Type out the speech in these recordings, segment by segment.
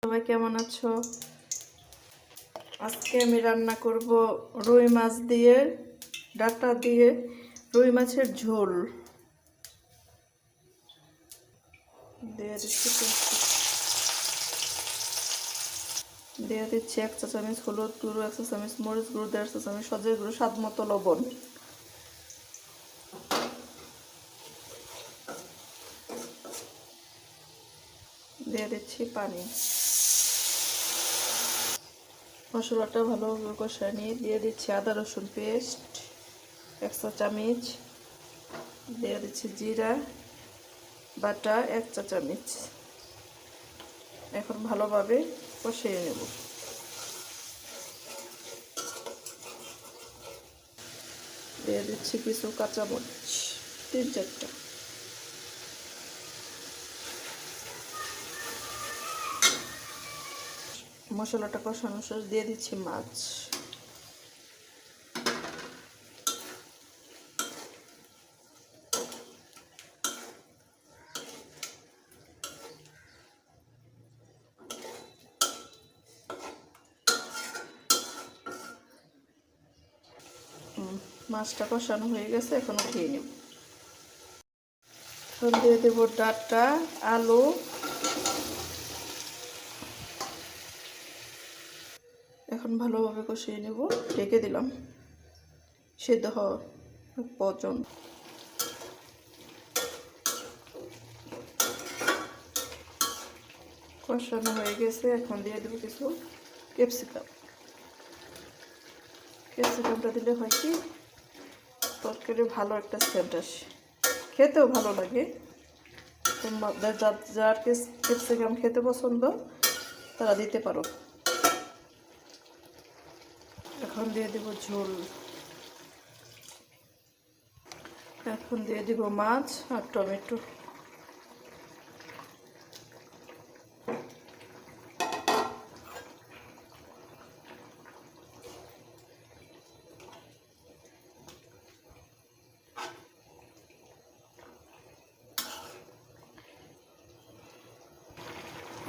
সবাই কেমন আছো? আজকে আমি রান্না করব রুই মাছ দিয়ে ডাঁটা দিয়ে রুই মাছের ঝোল। দিয়ে দিচ্ছি 1 চা চামচ হলুদ গুঁড়ো, 1 চা চামচ মরিচ গুঁড়ো, 1.5 চা চামচ সজের গুঁড়ো, স্বাদ মতো লবণ। দিয়ে দিচ্ছি পানি। মশলাটা ভালোভাবে কষায় নিয়ে দিয়ে দিচ্ছি আদা রসুন পেস্ট 1 চা চামচ, দিয়ে দিচ্ছি জিরা বাটা 1 চা চামচ। এখন ভালোভাবে কষিয়ে নেব। দিয়ে দিচ্ছি কিছু কাঁচামরিচ 3-4টা। মশলাটা কষানো শেষ, দিয়ে দিচ্ছি মাছ। মাছটা কষানো হয়ে গেছে, এখন উঠিয়ে নেব। এখন দিয়ে দেব ডাঁটা, আলু, এখন ভালোভাবে কষিয়ে নেব। ঢেকে দিলাম সিদ্ধ হওয়া পর্যন্ত। কষানো হয়ে গেছে, এখন দিয়ে দেবো কিছু ক্যাপসিকাম। ক্যাপসিকামটা দিলে হয় কি তরকারি ভালো একটা সেন্ট আসে, খেতেও ভালো লাগে। তোমাদের যার ক্যাপসিকাম খেতে পছন্দ তারা দিতে পারো। এখন দিয়ে দেব ঝোল। এখন দিয়ে দেব মাছ আর টমেটো।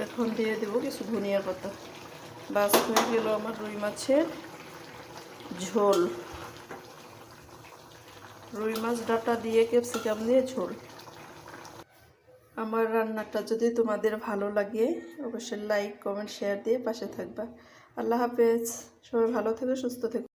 এখন দিয়ে দেব কিছু ধনিয়ার পাতা। বাস হয়ে গেল আমার রুই মাছের ঝোল। রুই মাছ ডাঁটা দিয়ে ক্যাপসিকাম দিয়ে ঝোল। আমার রান্নাটা যদি তোমাদের ভালো লাগে অবশ্যই লাইক কমেন্ট শেয়ার দিয়ে পাশে থাকবা। আল্লাহ হাফেজ। সবাই ভালো থেকো, সুস্থ থেকো।